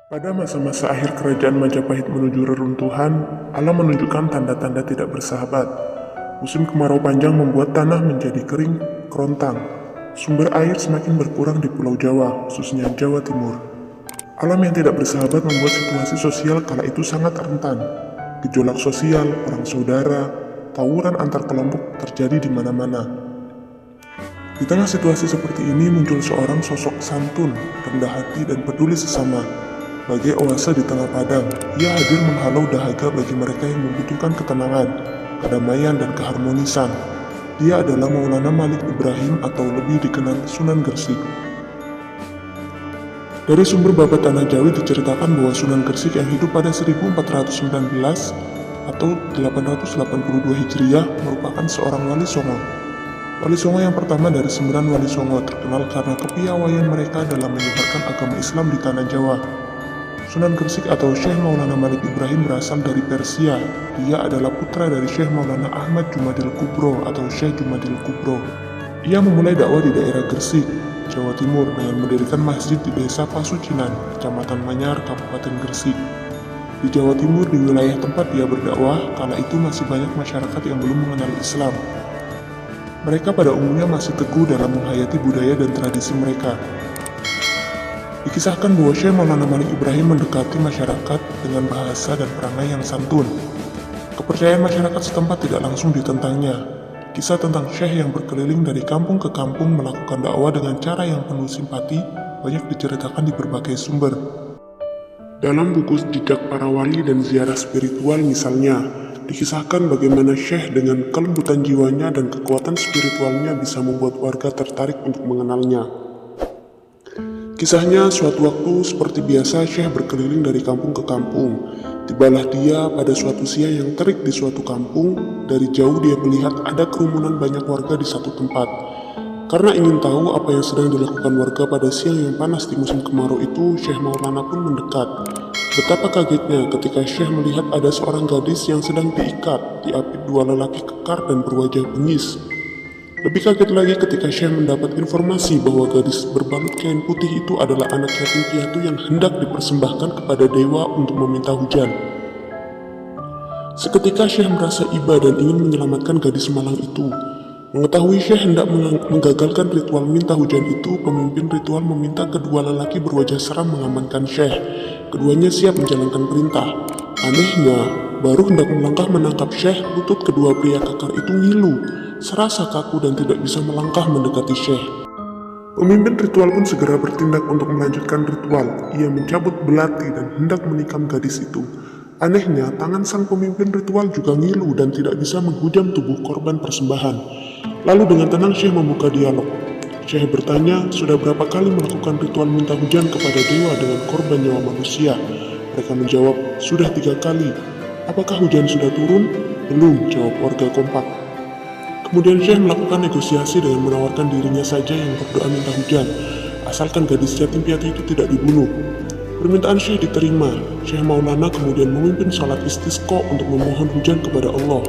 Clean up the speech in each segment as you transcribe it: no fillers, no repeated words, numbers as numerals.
Pada masa-masa akhir kerajaan Majapahit menuju reruntuhan, alam menunjukkan tanda-tanda tidak bersahabat. Musim kemarau panjang membuat tanah menjadi kering kerontang. Sumber air semakin berkurang di Pulau Jawa, khususnya Jawa Timur. Alam yang tidak bersahabat membuat situasi sosial kala itu sangat rentan. Gejolak sosial, perang saudara, tawuran antar kelompok terjadi di mana-mana. Di tengah situasi seperti ini muncul seorang sosok santun, rendah hati, dan peduli sesama. Bagai oase di tengah padang, ia hadir menghalau dahaga bagi mereka yang membutuhkan ketenangan, kedamaian, dan keharmonisan. Dia adalah Maulana Malik Ibrahim atau lebih dikenal Sunan Gresik. Dari sumber Babat Tanah Jawi diceritakan bahwa Sunan Gresik yang hidup pada 1419 atau 882 Hijriah merupakan seorang wali songo. Wali Songo yang pertama dari 9 wali Songo terkenal karena kepiawaian mereka dalam menyebarkan agama Islam di tanah Jawa. Sunan Gresik atau Syekh Maulana Malik Ibrahim berasal dari Persia. Dia adalah putra dari Syekh Maulana Ahmad Jumadil Kubro atau Syekh Jumadil Kubro. Ia memulai dakwah di daerah Gresik, Jawa Timur dengan mendirikan masjid di desa Pasucinan, Kecamatan Manyar, Kabupaten Gresik. Di Jawa Timur, di wilayah tempat dia berdakwah, kala itu masih banyak masyarakat yang belum mengenal Islam. Mereka pada umumnya masih teguh dalam menghayati budaya dan tradisi mereka. Dikisahkan bahwa Syekh Maulana Malik Ibrahim mendekati masyarakat dengan bahasa dan perangai yang santun. Kepercayaan masyarakat setempat tidak langsung ditentangnya. Kisah tentang Syekh yang berkeliling dari kampung ke kampung melakukan dakwah dengan cara yang penuh simpati banyak diceritakan di berbagai sumber. Dalam buku Jejak Para Wali dan Ziarah Spiritual misalnya, dikisahkan bagaimana Syekh dengan kelembutan jiwanya dan kekuatan spiritualnya bisa membuat warga tertarik untuk mengenalnya. Kisahnya, suatu waktu seperti biasa Syekh berkeliling dari kampung ke kampung. Tibalah dia pada suatu siang yang terik di suatu kampung. Dari jauh dia melihat ada kerumunan banyak warga di satu tempat. Karena ingin tahu apa yang sedang dilakukan warga pada siang yang panas di musim kemarau itu, Syekh Maulana pun mendekat. Betapa kagetnya ketika Syekh melihat ada seorang gadis yang sedang diikat, diapit dua lelaki kekar dan berwajah bengis. Lebih kaget lagi ketika Syekh mendapat informasi bahwa gadis berbalut kain putih itu adalah anak yatim piatu yang hendak dipersembahkan kepada dewa untuk meminta hujan. Seketika Syekh merasa iba dan ingin menyelamatkan gadis malang itu. Mengetahui Syekh hendak menggagalkan ritual minta hujan itu, pemimpin ritual meminta kedua lelaki berwajah seram mengamankan Syekh. Keduanya siap menjalankan perintah. Anehnya, baru hendak melangkah menangkap Syekh, lutut kedua pria kekar itu ngilu, serasa kaku dan tidak bisa melangkah mendekati Syekh. Pemimpin ritual pun segera bertindak untuk melanjutkan ritual. Ia mencabut belati dan hendak menikam gadis itu. Anehnya, tangan sang pemimpin ritual juga ngilu dan tidak bisa menghujam tubuh korban persembahan. Lalu dengan tenang Syekh membuka dialog. Syekh bertanya, sudah berapa kali melakukan ritual minta hujan kepada dewa dengan korban nyawa manusia? Mereka menjawab, sudah 3 kali. Apakah hujan sudah turun? Belum, jawab warga kompak. Kemudian Syekh melakukan negosiasi dengan menawarkan dirinya saja yang berdoa minta hujan, asalkan gadis yatim piatu itu tidak dibunuh. Permintaan Syekh diterima. Syekh Maulana kemudian memimpin sholat istisqa untuk memohon hujan kepada Allah.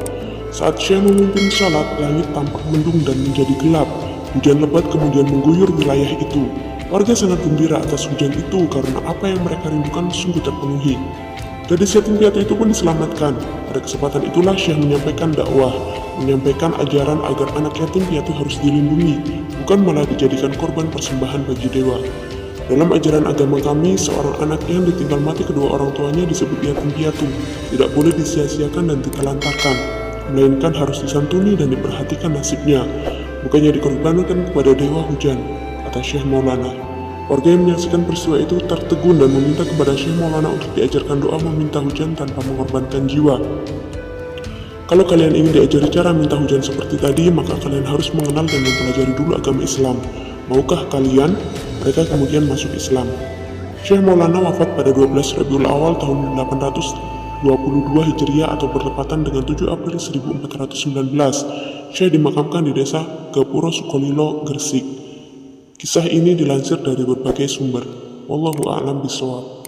Saat Syekh memimpin sholat, langit tampak mendung dan menjadi gelap. Hujan lebat kemudian mengguyur wilayah itu. Warga sangat gembira atas hujan itu karena apa yang mereka rindukan sungguh terpenuhi. Gadis yatim piatu itu pun diselamatkan. Pada kesempatan itulah Syekh menyampaikan dakwah, menyampaikan ajaran agar anak yatim piatu harus dilindungi, bukan malah dijadikan korban persembahan bagi dewa. Dalam ajaran agama kami, seorang anak yang ditinggal mati kedua orang tuanya disebut yatim piatu, tidak boleh disia-siakan dan ditelantarkan, melainkan harus disantuni dan diperhatikan nasibnya, bukannya dikorbankan kepada dewa hujan, kata Syekh Maulana. Warga yang menyaksikan peristiwa itu tertegun dan meminta kepada Syekh Maulana untuk diajarkan doa meminta hujan tanpa mengorbankan jiwa. Kalau kalian ingin diajari cara minta hujan seperti tadi, maka kalian harus mengenal dan mempelajari dulu agama Islam. Maukah kalian? Mereka kemudian masuk Islam. Syekh Maulana wafat pada 12 Rabiul Awal tahun 822 Hijriah atau bertepatan dengan 7 April 1419. Syekh dimakamkan di desa Gapuro Sukolilo, Gresik. Kisah ini dilansir dari berbagai sumber. Wallahu a'lam bishawab.